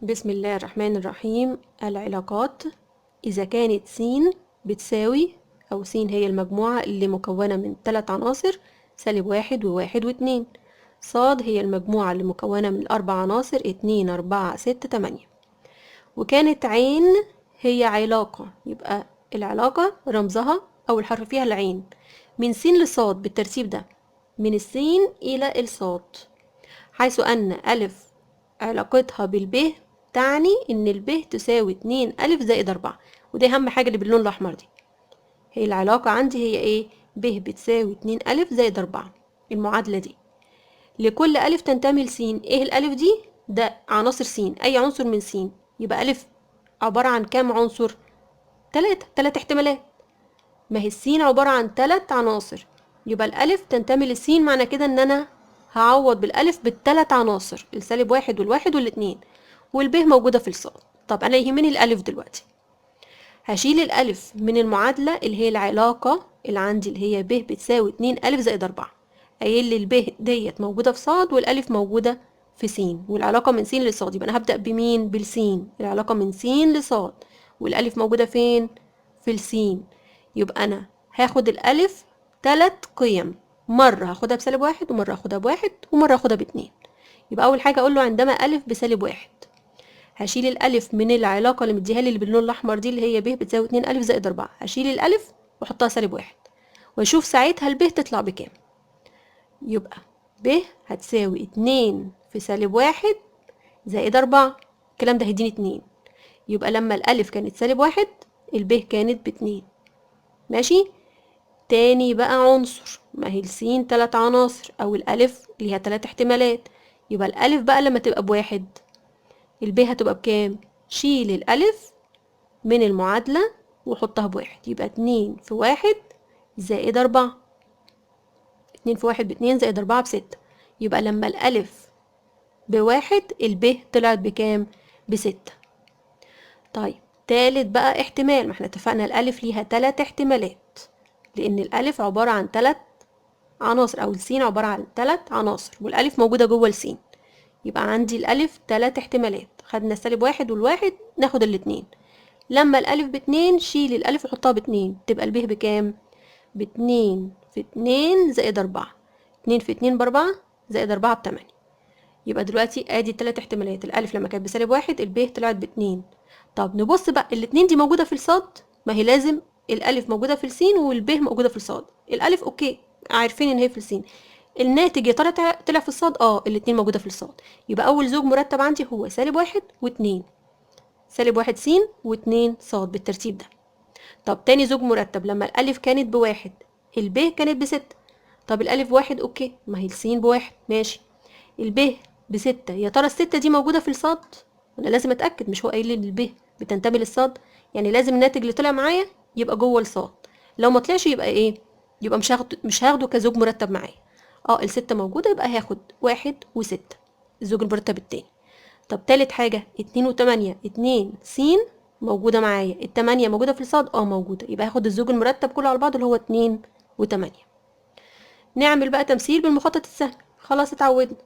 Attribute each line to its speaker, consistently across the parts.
Speaker 1: بسم الله الرحمن الرحيم. العلاقات إذا كانت س بتساوي أو س هي المجموعة اللي مكونة من 3 عناصر سالب 1 و1 و2. ص هي المجموعة اللي مكونة من 4 عناصر 2 4 6 8. وكانت عين هي علاقة، يبقى العلاقة رمزها أول حرف فيها العين من س لصاد بالترتيب ده، من السين إلى الصاد، حيث أن ألف علاقتها بالب تعني إن الب تساوي 2 ألف زائد 4. ودي أهم حاجة اللي باللون الأحمر دي، هي العلاقة عندي هي إيه؟ ب بتساوي 2 ألف زائد 4. المعادلة دي لكل ألف تنتمي لس. إيه الألف دي؟ ده عناصر س، أي عنصر من س. يبقى ألف عبارة عن كام عنصر؟ تلات احتمالات. ما هي السين عبارة عن 3 عناصر، يبقى الألف تنتمي للسين، معنى كده إن أنا هعوض بالألف بالتلات عناصر، السالب 1 والواحد والاتنين، والب موجودة في الصاد. طب أنا يهمني الألف دلوقتي، هشيل الألف من المعادلة اللي هي العلاقة اللي عندي اللي هي ب بتساوي 2 ألف زائد 4. قايل لي الب ديت موجودة في صاد والألف موجودة في س، والعلاقة من س لصاد، يبقى أنا هبدأ بمين؟ بالسين. العلاقة من س لصاد والألف موجودة فين؟ في السين. يبقى أنا هاخد الألف 3 قيم، مرة هاخدها بسالب 1 ومرة هاخدها ب1 ومرة هاخدها ب2. يبقى أول حاجة أقول له عندما ألف بسالب 1، هشيل الألف من العلاقة اللي مديها لي اللي باللون الأحمر دي اللي هي ب بتساوي 2 ألف زائد 4. هشيل الألف وأحطها سالب 1 وأشوف ساعتها الب تطلع بكام. يبقى ب هتساوي 2 في سالب 1 زائد 4. الكلام ده هيديني 2. يبقى لما الألف كانت سالب 1 الب كانت ب2. ماشي. تاني بقى عنصر، ما هي السين 3 عناصر أو الألف ليها 3 احتمالات، يبقى الألف بقى لما تبقى ب1 الب هتبقى بكام؟ شيل الألف من المعادلة وحطها ب1، يبقى 2 في 1 زائد 4. 2 في 1 ب2 زائد 4 ب6. يبقى لما الألف ب1 الب طلعت بكام؟ ب6. طيب تالت بقى احتمال، ما احنا اتفقنا الألف ليها 3 احتمالات، لأن الألف عبارة عن 3 عناصر أو السين عبارة عن 3 عناصر والألف موجودة جوه السين. يبقى عندي الألف 3 احتمالات، خدنا السالب 1 والواحد ناخد الاتنين. لما الألف ب2 شيل الألف وحطها ب2، تبقى الب بكام؟ ب2 في 2 زائد 4. 2 في 2 ب4 زائد 4 ب8. يبقى دلوقتي ادي التلات احتمالات، الألف لما كانت بسالب 1 الب طلعت ب2. طب نبص بقى، الاتنين دي موجودة في الصاد، ما هي لازم الألف موجودة في السين والب موجودة في الصاد. الألف أوكي، عارفين إن هي في السين. الناتج يا ترى طلع في الصاد؟ الاتنين موجودة في الصاد. يبقى أول زوج مرتب عندي هو سالب 1 و2، سالب 1 س و2 ص بالترتيب ده. طب تاني زوج مرتب لما الألف كانت ب1 الب كانت ب6. طب الألف ب1 أوكي، ما هي السين ب1 ماشي، الب ب6. يا ترى الستة دي موجودة في الصاد؟ أنا لازم أتأكد، مش هو قايل لي إن الب بتنتمي للصاد؟ يعني لازم الناتج اللي طلع معايا يبقى جوه الصاد. لو ما طلعش يبقى إيه؟ يبقى مش هاخده كزوج مرتب معايا. الستة موجودة، يبقى هاخد 1 و6 الزوج المرتب التاني. طب تالت حاجة 2 و8، 2 س موجودة معايا، التمانية موجودة في الصاد؟ موجودة، يبقى هاخد الزوج المرتب كله على بعض اللي هو 2 و8. نعمل بقى تمثيل بالمخطط السهل، خلاص اتعودنا.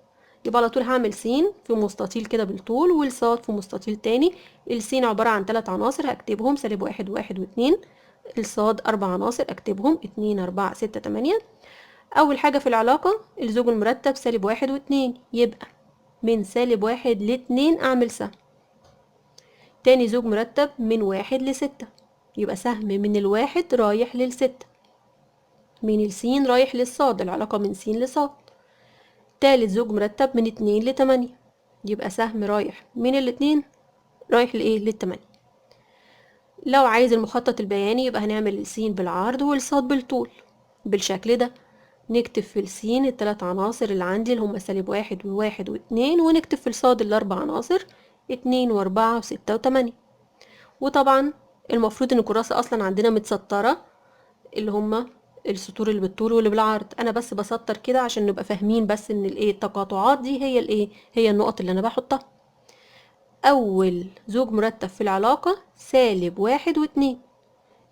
Speaker 1: يبقى على طول هعمل س في مستطيل كده بالطول والصاد في مستطيل تاني. السين عبارة عن 3 عناصر هكتبهم سالب 1 1 و2. الصاد 4 عناصر اكتبهم 2 4 6 8. أول حاجة في العلاقة الزوج المرتب سالب 1 و2، يبقى من سالب 1 ل2 أعمل سهم. تاني زوج مرتب من 1 ل6، يبقى سهم من الواحد رايح لل6. من السين رايح للصاد، العلاقة من س لصاد. تالت زوج مرتب من 2 ل8، يبقى سهم رايح من الاتنين رايح لل8. لو عايز المخطط البياني يبقى هنعمل السين بالعرض والصاد بالطول بالشكل ده. نكتب في السين التلات عناصر اللي عندي اللي هما سالب 1 و1 و2، ونكتب في الصاد الأربع عناصر 2 و4 و6 و8. وطبعا المفروض ان الكراسة اصلا عندنا متسطرة، اللي هما السطور اللي بالطول واللي بالعرض. انا بس بسطر كده عشان نبقى فاهمين بس ان التقاطعات دي هي النقط اللي انا بحطها. اول زوج مرتب في العلاقة سالب 1 و2،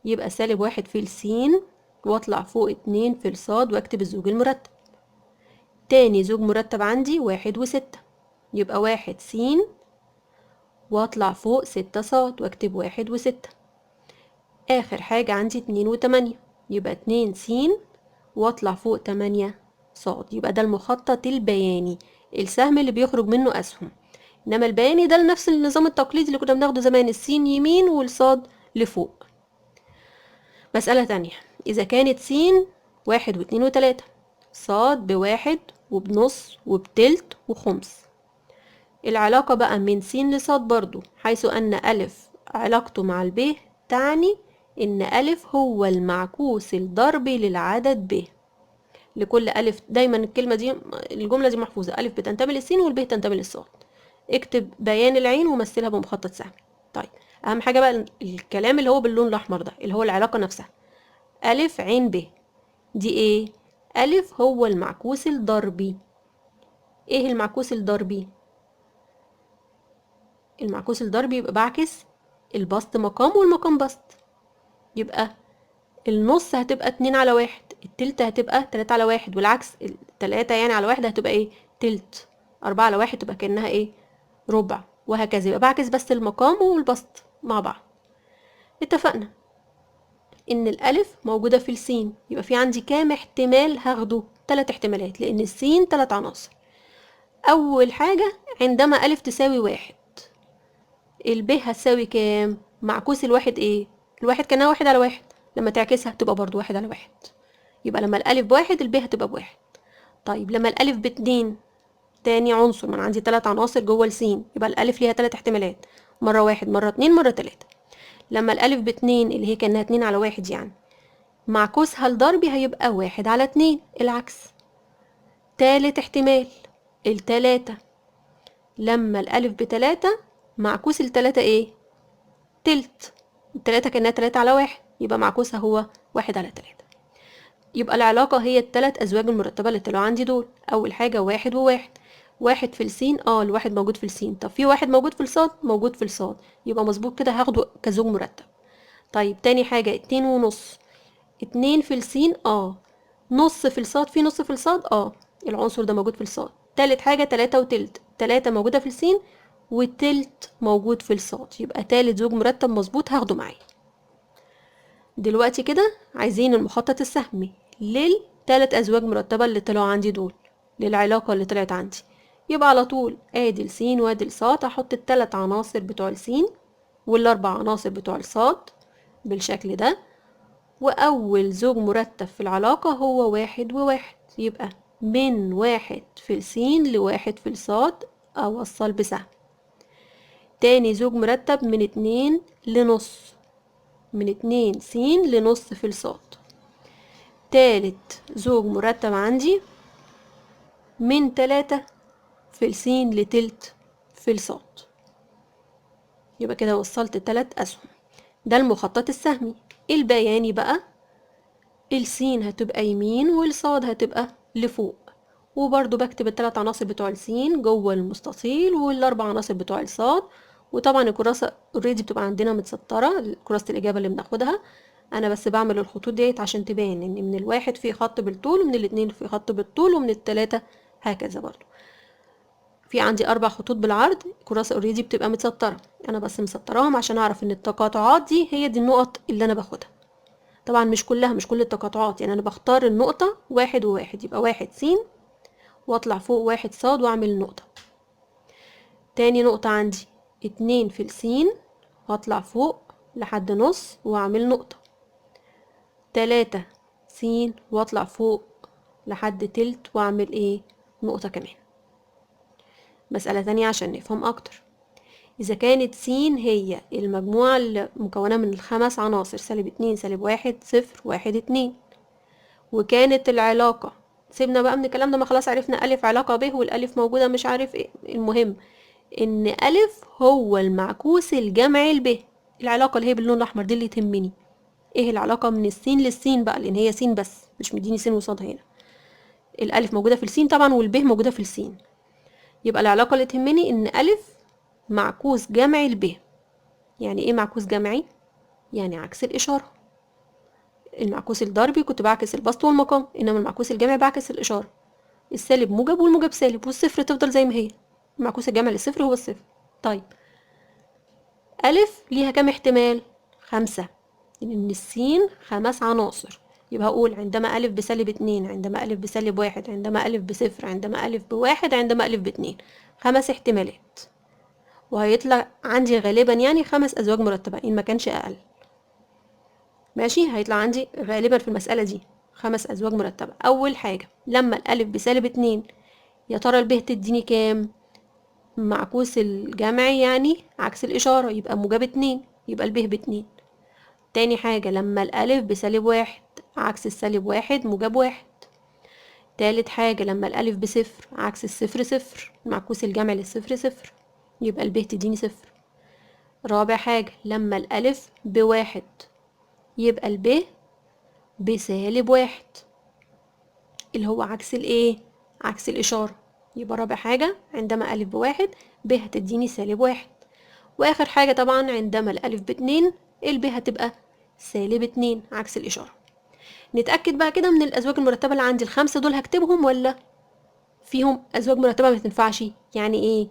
Speaker 1: يبقى سالب 1 في السين واطلع فوق 2 في الصاد واكتب الزوج المرتب. تاني زوج مرتب عندي 1 و6، يبقى 1 س واطلع فوق 6 صاد واكتب 1 و6. اخر حاجة عندي 2 و8، يبقى 2 س واطلع فوق 8 صاد. يبقى ده المخطط البياني، السهم اللي بيخرج منه اسهم. انما البياني ده لنفس النظام التقليدي اللي كنا بناخده زمان، السين يمين والصاد لفوق. مسألة تانية، اذا كانت س 1 و2 و3، صاد ب1 وبنص وبتلت وخمس. العلاقة بقى من س لصاد برضو، حيث أن ألف علاقته مع الب تعني إن ألف هو المعكوس الضربي للعدد ب. لكل ألف دايما الجملة دي محفوظة، ألف بتنتمي للسين والب تنتمي للصاد. اكتب بيان العين ومثلها بمخطط سهم. طيب أهم حاجة بقى الكلام اللي هو باللون الأحمر ده، اللي هو العلاقة نفسها. ألف عين ب دي إيه؟ ألف هو المعكوس الضربي. إيه المعكوس الضربي؟ المعكوس الضربي يبقى بعكس البسط مقام والمقام بسط. يبقى النص هتبقى 2/1، التلت هتبقى 3/1، والعكس التلاتة يعني على واحد هتبقى ايه؟ تلت. 4/1 تبقى كأنها ايه؟ ربع، وهكذا. يبقى بعكس بس المقام والبسط مع بعض. اتفقنا ان الالف موجودة في السين، يبقى في عندي كام احتمال هاخده؟ 3 احتمالات، لان السين 3 عناصر. اول حاجة عندما الف تساوي 1، الب هتساوي كام؟ معكوس الواحد ايه؟ الواحد كانها 1/1، لما تعكسها تبقى برضو 1/1. يبقى لما الألف ب1 الب هتبقى ب1. طيب لما الألف ب2، تاني عنصر، ما أنا عندي 3 عناصر جوه السين، يبقى الألف ليها 3 احتمالات، مرة 1 مرة 2 مرة 3. لما الألف ب2 اللي هي كانها 2/1 يعني، معكوسها الضربي هيبقى 1/2، العكس. تالت احتمال التلاتة، لما الألف ب3 معكوس التلاتة ايه؟ تلت. التلاتة كأنها 3/1، يبقى معكوسها هو 1/3. يبقى العلاقة هي التلات أزواج المرتبة اللي طلعوا عندي دول. أول حاجة 1 و1، واحد في السين، الواحد موجود في السين. طب في واحد موجود في الصاد؟ موجود في الصاد، يبقى مظبوط كده، هاخده كزوج مرتب. طيب تاني حاجة 2 ونص، 2 في السين، نص في الصاد، في نص في الصاد، العنصر ده موجود في الصاد. تالت حاجة 3 وتلت، 3 موجودة في السين والتلت موجود في الصاد، يبقى تالت زوج مرتب مظبوط هاخده معايا. دلوقتي كده عايزين المخطط السهمي للتلات أزواج مرتبة اللي طلعوا عندي دول، للعلاقة اللي طلعت عندي. يبقى على طول ادي السين وادي الصاد، هحط التلات عناصر بتوع السين والاربع عناصر بتوع الصاد بالشكل ده. وأول زوج مرتب في العلاقة هو 1 و1، يبقى من 1 في السين ل1 في الصاد أوصل بسهم. تاني زوج مرتب من 2 لنص، من 2 س لنص في الصاد. تالت زوج مرتب عندي من 3 في السين لتلت في الصاد. يبقى كده وصلت 3 أسهم. ده المخطط السهمي. البياني بقى، السين هتبقى يمين والصاد هتبقى لفوق، وبرضو بكتب ال3 عناصر بتوع السين جوه المستطيل والاربع عناصر بتوع الصاد. وطبعا الكراسة اوريدي بتبقى عندنا متسطرة، كراسة الإجابة اللي بناخدها. أنا بس بعمل الخطوط ديت عشان تبان إن من الواحد في خط بالطول، ومن الاتنين في خط بالطول، ومن التلاتة هكذا. برضو في عندي 4 خطوط بالعرض، الكراسة اوريدي بتبقى متسطرة، أنا بس مسطراهم عشان أعرف إن التقاطعات دي هي دي النقط اللي أنا باخدها. طبعا مش كلها، مش كل التقاطعات، يعني أنا بختار النقطة 1 و1، يبقى 1 س واطلع فوق 1 صاد واعمل نقطة. تاني نقطة عندي 2 في السين واطلع فوق لحد نص واعمل نقطة. 3 س واطلع فوق لحد تلت واعمل ايه؟ نقطة كمان. مسألة تانية عشان نفهم اكتر، اذا كانت س هي المجموعة المكونة من ال5 عناصر -2 -1 0 1 2، وكانت العلاقة، سيبنا بقى من الكلام ده، ما خلاص عرفنا ألف علاقة ب والألف موجودة مش عارف ايه، المهم ان ألف هو المعكوس الجمعي لب. العلاقة اللي هي باللون الأحمر دي اللي تهمني، ايه العلاقة من السين للسين بقى، لأن هي سين بس، مش مديني سين وصاد هنا. الألف موجودة في السين طبعا والب موجودة في السين، يبقى العلاقة اللي تهمني ان ألف معكوس جمعي لب. يعني ايه معكوس جمعي؟ يعني عكس الإشارة. المعكوس الضربي كنت بعكس البسط والمقام، انما المعكوس الجمعي بعكس الإشارة، السالب موجب والموجب سالب، والصفر تفضل زي ما هي. المعكوس الجمعي للصفر هو الصفر. طيب ألف ليها كام احتمال؟ 5، لأن السين 5 عناصر. يبقى هقول عندما ألف بسالب 2، عندما ألف بسالب 1، عندما ألف ب0، عندما ألف ب1، عندما ألف ب2. 5 احتمالات، وهيطلع عندي غالبا يعني 5 أزواج مرتبة إن ما كانش أقل. ماشي، هيطلع عندي غالبا في المسألة دي 5 أزواج مرتبة. أول حاجة لما الألف بسالب 2، يا ترى الب تديني كام؟ معكوس الجمع يعني عكس الإشارة، يبقى موجب 2، يبقى الب ب2. تاني حاجة لما الألف بسالب 1، عكس السالب 1 موجب 1. تالت حاجة لما الألف ب0، عكس الصفر صفر، معكوس الجمع للصفر صفر، يبقى الب تديني 0. رابع حاجة لما الألف ب1، يبقى الب بسالب 1، اللي هو عكس الايه؟ عكس الإشارة. يبقى رابع حاجة عندما ألف ب1، ب هتديني -1. وآخر حاجة طبعا عندما الألف ب2، الب هتبقى -2 عكس الإشارة. نتأكد بقى كده من الأزواج المرتبة اللي عندي. ال5 دول هكتبهم ولا فيهم أزواج مرتبة ما تنفعش؟ يعني إيه؟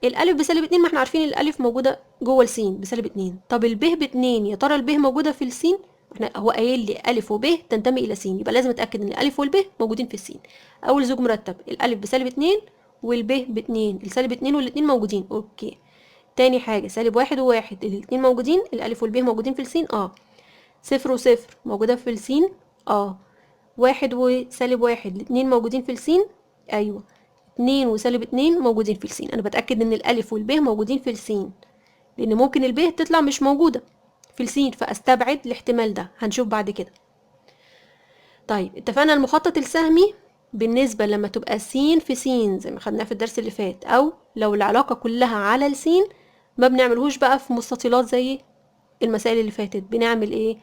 Speaker 1: الألف بسالب 2، ما احنا عارفين الألف موجودة جوه السين بسالب 2. طب الب ب2، يا ترى الب موجودة في السين؟ احنا هو قايل لي ألف وب تنتمي إلى سين، يبقى لازم أتأكد إن الألف والب موجودين في السين. أول زوج مرتب الألف بسالب 2 والب ب2، السالب 2 والاتنين موجودين، أوكي. تاني حاجة -1 و1، الاتنين موجودين، الألف والب موجودين في السين، صفر وصفر موجودة في السين، 1 وسالب 1 الاتنين موجودين في السين، أيوة. 2 وسالب 2 موجودين في السين. أنا بتأكد إن الألف والب موجودين في السين، لأن ممكن الب تطلع مش موجودة في السين، فأستبعد الاحتمال ده، هنشوف بعد كده. طيب اتفقنا المخطط السهمي بالنسبة لما تبقى س في س زي ما خدناه في الدرس اللي فات، أو لو العلاقة كلها على السين، ما بنعملهوش بقى في مستطيلات زي المسائل اللي فاتت. بنعمل ايه؟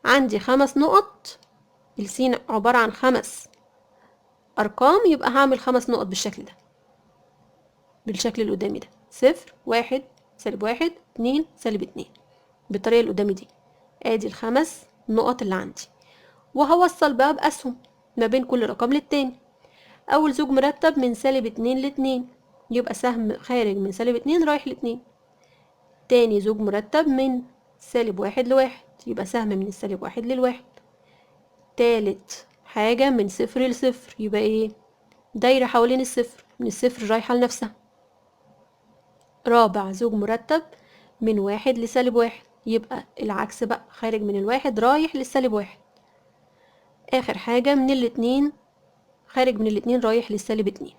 Speaker 1: عندي 5 نقط، السين عبارة عن 5 أرقام، يبقى هعمل 5 نقط بالشكل ده، بالشكل اللي قدامي ده: 0 1 -1 2 -2، بالطريقة اللي قدامي دي. ادي ال5 نقط اللي عندي، وهوصل بقى بأسهم ما بين كل رقم للتاني. أول زوج مرتب من -2 ل2، يبقى سهم خارج من -2 رايح ل2. تاني زوج مرتب من -1 ل1، يبقى سهم من -1 لل1. تالت حاجة من 0 ل0، يبقى ايه؟ دايرة حوالين الصفر، من الصفر رايحة لنفسها. رابع زوج مرتب من 1 لسالب 1، يبقى العكس بقى، خارج من الواحد رايح للسالب 1. آخر حاجة من الاتنين، خارج من الاتنين رايح للسالب 2.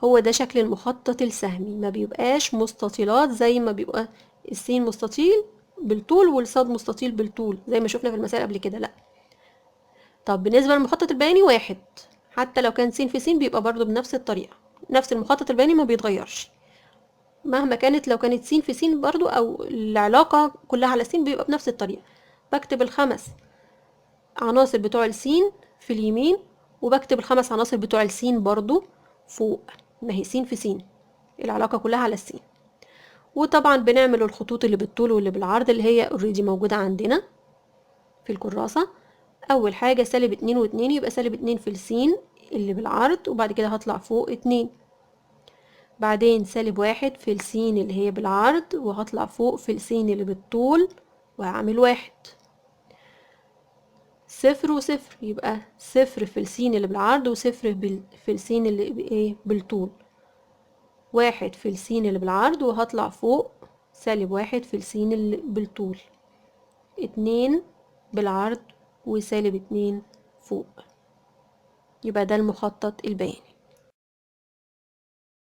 Speaker 1: هو ده شكل المخطط السهمي، ما بيبقاش مستطيلات زي ما بيبقى السين مستطيل بالطول والصاد مستطيل بالطول زي ما شفنا في المسائل قبل كده، لأ. طب بالنسبة للمخطط البياني 1، حتى لو كان س في س بيبقى برضو بنفس الطريقة، نفس المخطط البياني ما بيتغيرش مهما كانت. لو كانت س في س برضو، أو العلاقة كلها على س، بيبقى بنفس الطريقة. بكتب ال5 عناصر بتوع السين في اليمين، وبكتب ال5 عناصر بتوع السين برضو فوق، ما هي س في س، العلاقة كلها على السين. وطبعا بنعمل الخطوط اللي بالطول واللي بالعرض اللي هي اوريدي موجودة عندنا في الكراسة. أول حاجة -2 و2، يبقى -2 في السين اللي بالعرض، وبعد كده هطلع فوق 2. بعدين -1 في السين اللي هي بالعرض، وهطلع فوق في السين اللي بالطول وهعمل 1. 0 وصفر، يبقى 0 في السين اللي بالعرض وصفر في السين اللي بايه بالطول. 1 في السين اللي بالعرض، وهطلع فوق -1 في السين اللي بالطول. 2 بالعرض وسالب 2 فوق. يبقى ده المخطط البياني.